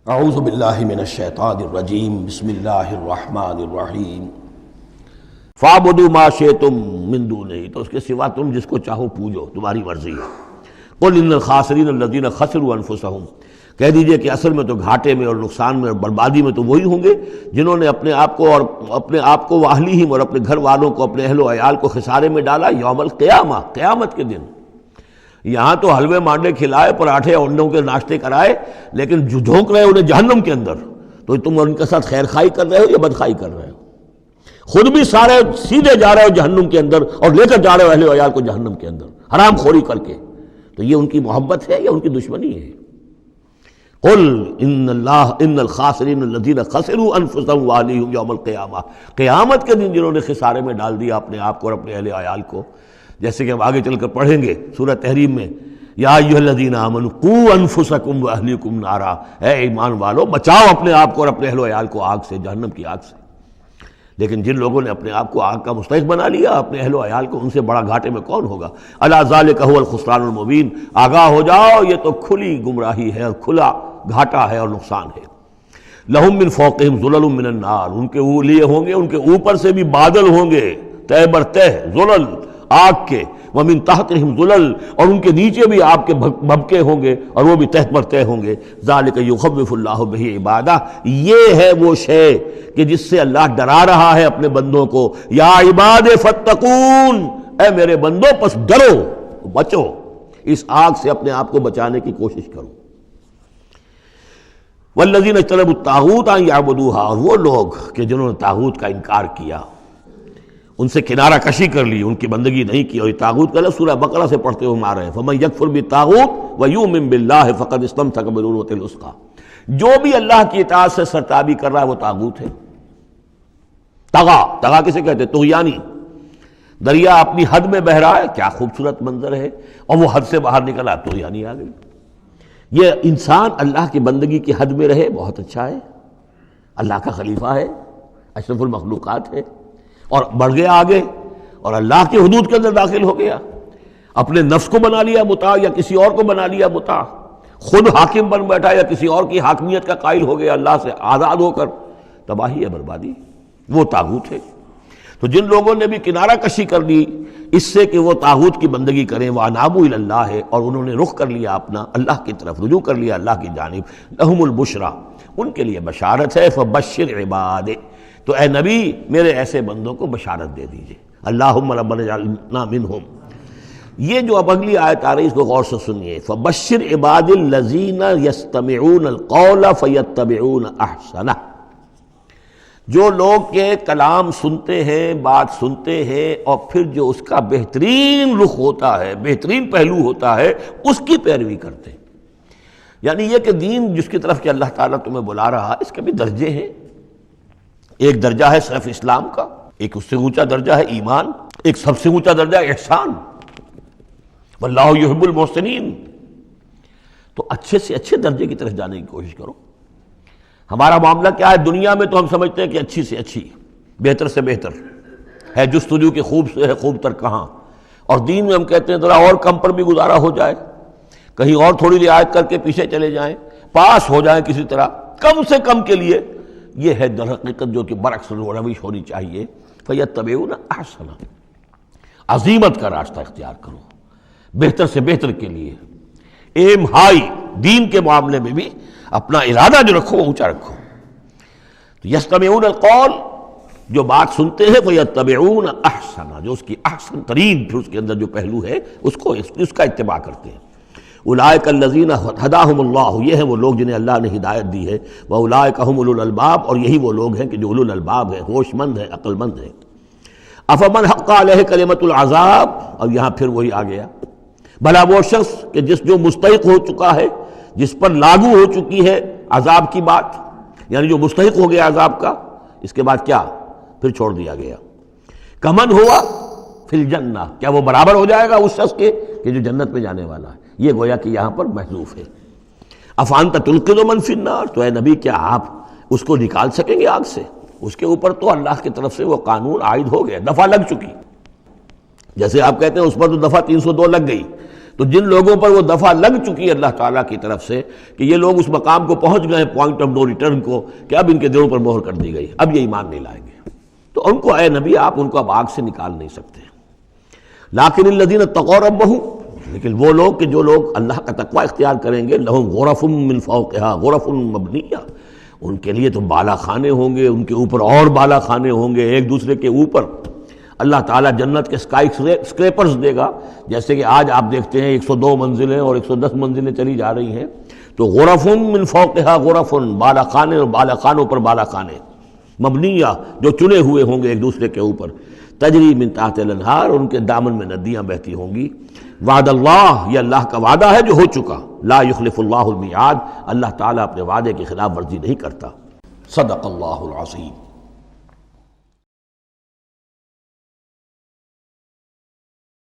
اعوذ باللہ من الشیطان الرجیم بسم اللہ الرحمن الرحیم فاعبدوا ما شئتم من دونہ، تو اس کے سوا تم جس کو چاہو پوجو، تمہاری مرضی ہے۔ قل ان الخاسرین الذین خسروا انفسہم، کہہ دیجئے کہ اصل میں تو گھاٹے میں اور نقصان میں اور بربادی میں تو وہی ہوں گے جنہوں نے اپنے آپ کو واہلیہم اور اپنے گھر والوں کو، اپنے اہل و عیال کو خسارے میں ڈالا یوم القیامہ، قیامت کے دن۔ یہاں تو حلوے مانڈے کھلائے، پراٹھے اور انڈوں کے ناشتے کرائے، لیکن جو جھونک رہے انہیں جہنم کے اندر، تو تم ان کے ساتھ خیر خائی کر رہے ہو یا بدخائی کر رہے ہو؟ خود بھی سارے سیدھے جا رہے ہو جہنم کے اندر اور لے کر جا رہے ہو اہل و عیال کو جہنم کے اندر حرام خوری کر کے، تو یہ ان کی محبت ہے یا ان کی دشمنی ہے؟ قل ان الخاسرین الذین خسروا انفسهم واہلیہم یوم القیامہ، قیامت کے دن جنہوں نے خسارے میں ڈال دیا اپنے آپ کو اور اپنے اہل عیال کو، جیسے کہ ہم آگے چل کر پڑھیں گے سورہ تحریم میں، یا ایھا الذین آمنوا قوا انفسکم واہلیکم نارا، اے ایمان والو بچاؤ اپنے آپ کو اور اپنے اہل و عیال کو آگ سے، جہنم کی آگ سے۔ لیکن جن لوگوں نے اپنے آپ کو آگ کا مستحق بنا لیا، اپنے اہل و عیال کو، ان سے بڑا گھاٹے میں کون ہوگا؟ الا ذالک ھو الخسران المبین، آگاہ ہو جاؤ یہ تو کھلی گمراہی ہے اور کھلا گھاٹا ہے اور نقصان ہے۔ لہم من فوقہم ظلل من النار، ان کے لیے ہوں گے ان کے اوپر سے بھی بادل ہوں گے، تہ بر تہ ظلل آگ کے، ومن تحتہم ظلل، اور ان کے نیچے بھی آگ کے بھبکے ہوں گے اور وہ بھی تہ پر تہ ہوں گے۔ ذالک یخوف اللہ بہ عبادہ، یہ ہے وہ شے کہ جس سے اللہ ڈرا رہا ہے اپنے بندوں کو۔ یا عباد فاتقون، اے میرے بندوں پس ڈرو، بچو، اس آگ سے اپنے آپ کو بچانے کی کوشش کرو۔ والذین اجتنبوا الطاغوت ان یعبدوہا، اور وہ لوگ کہ جنہوں نے طاغوت کا انکار کیا، ان سے کنارہ کشی کر لی، ان کی بندگی نہیں کی، اور یہ طاغوت کا لفظ سورہ بقرہ سے پڑھتے ہوئے ہم آ رہے ہیں، فمن یکفر بالطاغوت ویؤمن باللہ فقد استمسک بالعروۃ الوثقی، جو بھی اللہ کی اطاعت سے سرتابی کر رہا ہے وہ طاغوت ہے۔ طغا کسے کہتے ہیں؟ طغیانی۔ دریا اپنی حد میں بہہ رہا ہے، کیا خوبصورت منظر ہے، اور وہ حد سے باہر نکلا، طغیانی آ گئی۔ یہ انسان اللہ کی بندگی کی حد میں رہے، بہت اچھا ہے، اللہ کا خلیفہ ہے، اشرف المخلوقات ہے، اور بڑھ گیا آگے اور اللہ کی حدود کے اندر داخل ہو گیا، اپنے نفس کو بنا لیا مطاع یا کسی اور کو بنا لیا مطاع، خود حاکم بن بیٹھا یا کسی اور کی حاکمیت کا قائل ہو گیا اللہ سے آزاد ہو کر، تباہی ہے، بربادی، وہ طاغوت ہے۔ تو جن لوگوں نے بھی کنارہ کشی کر لی اس سے کہ وہ طاغوت کی بندگی کریں، وَأَنَابُوا إِلَى اللَّهِ، اور انہوں نے رخ کر لیا اپنا اللہ کی طرف، رجوع کر لیا اللہ کی جانب، لَهُمُ الْبُشْرَىٰ، ان کے لیے بشارت ہے، فَبَشِّرْ عِبَادِ، تو اے نبی میرے ایسے بندوں کو بشارت دے دیجئے، اللہم ربنا اجعلنا منہم۔ یہ جو اب اگلی آیت آ رہی اس کو غور سے سنیے، فَبَشِّرْ عِبَادِ الَّذِينَ يَسْتَمِعُونَ الْقَوْلَ فَيَتَّبِعُونَ أَحْسَنَهُ، جو لوگ کے کلام سنتے ہیں، بات سنتے ہیں، اور پھر جو اس کا بہترین رخ ہوتا ہے، بہترین پہلو ہوتا ہے، اس کی پیروی کرتے ہیں۔ یعنی یہ کہ دین جس کی طرف کہ اللہ تعالیٰ تمہیں بلا رہا ہے، اس کے بھی درجے ہیں۔ ایک درجہ ہے صرف اسلام کا، ایک اس سے اونچا درجہ ہے ایمان، ایک سب سے اونچا درجہ ہے احسان، واللہ یحب المحسنین۔ تو اچھے سے اچھے درجے کی طرف جانے کی کوشش کرو۔ ہمارا معاملہ کیا ہے؟ دنیا میں تو ہم سمجھتے ہیں کہ اچھی سے اچھی، بہتر سے بہتر ہے، جستجو کی خوب سے ہے خوب تر کہاں، اور دین میں ہم کہتے ہیں ذرا اور کم پر بھی گزارا ہو جائے، کہیں اور تھوڑی رعایت کر کے پیچھے چلے جائیں، پاس ہو جائیں کسی طرح، کم سے کم کے لیے۔ یہ ہے در حقیقت جو کہ برعکس روش ہونی چاہیے۔ فَيَتَّبِعُونَ أَحْسَنَهُ، عزیمت کا راستہ اختیار کرو، بہتر سے بہتر کے لیے، ایم ہائی، دین کے معاملے میں بھی اپنا ارادہ جو رکھو وہ اونچا رکھو۔ تو یستمعون القول، جو بات سنتے ہیں، فَيَتَّبِعُونَ أَحْسَنَهُ، جو اس کی احسن ترین پھر اس کے اندر جو پہلو ہے اس کا اتباع کرتے ہیں۔ اولئک الذین ھداھم اللہ، یہ ہیں وہ لوگ جنہیں اللہ نے ہدایت دی ہے، واولئک ھم اولو الالباب، اور یہی وہ لوگ ہیں کہ جو اولو الالباب ہیں، ہوش مند ہیں، عقل مند ہیں۔ افمن حق علیہ کلمۃ العذاب، اور یہاں پھر وہی آ گیا، بھلا وہ شخص کہ جو مستحق ہو چکا ہے، جس پر لاگو ہو چکی ہے عذاب کی بات، یعنی جو مستحق ہو گیا عذاب کا، اس کے بعد کیا پھر چھوڑ دیا گیا۔ کمن ہوا فی الجنہ، کیا وہ برابر ہو جائے گا اس شخص کے کہ جو جنت میں جانے والا ہے؟ یہ گویا کہ یہاں پر محذوف ہے۔ افانت تلقظ من فی النار، تو اے نبی کیا آپ اس کو نکال سکیں گے آگ سے؟ اس کے اوپر تو اللہ کی طرف سے وہ قانون عائد ہو گیا، دفعہ لگ چکی، جیسے آپ کہتے ہیں اس پر تو دفعہ 302 لگ گئی، تو جن لوگوں پر وہ دفعہ لگ چکی ہے اللہ تعالیٰ کی طرف سے کہ یہ لوگ اس مقام کو پہنچ گئے پوائنٹ آف نو ریٹرن کو کہ اب ان کے دلوں پر مہر کر دی گئی، اب یہ ایمان نہیں لائیں گے، تو ان کو اے نبی آپ ان کو اب آگ سے نکال نہیں سکتے۔ لیکن الذین اتقوا ربہم، لیکن وہ لوگ کہ جو لوگ اللہ کا تقوی اختیار کریں گے، لہم غرف من فوقہا غرف مبنیہ، ان کے لیے تو بالا خانے ہوں گے، ان کے اوپر اور بالا خانے ہوں گے ایک دوسرے کے اوپر۔ اللہ تعالیٰ جنت کے اسکائی اسکریپرز دے گا، جیسے کہ آج آپ دیکھتے ہیں 102 منزلیں اور 110 منزلیں چلی جا رہی ہیں، تو غرف من فوقہا غرف، بالا خانے اور بالا خانوں پر بالا خانے، مبنیہ جو چنے ہوئے ہوں گے ایک دوسرے کے اوپر، تجری من تحت الانہار، ان کے دامن میں ندیاں بہتی ہوں گی۔ وعد اللہ، یہ اللہ کا وعدہ ہے جو ہو چکا، لا یخلف اللہ المیعاد، اللہ تعالیٰ اپنے وعدے کی خلاف ورزی نہیں کرتا۔ صدق اللہ العظیم۔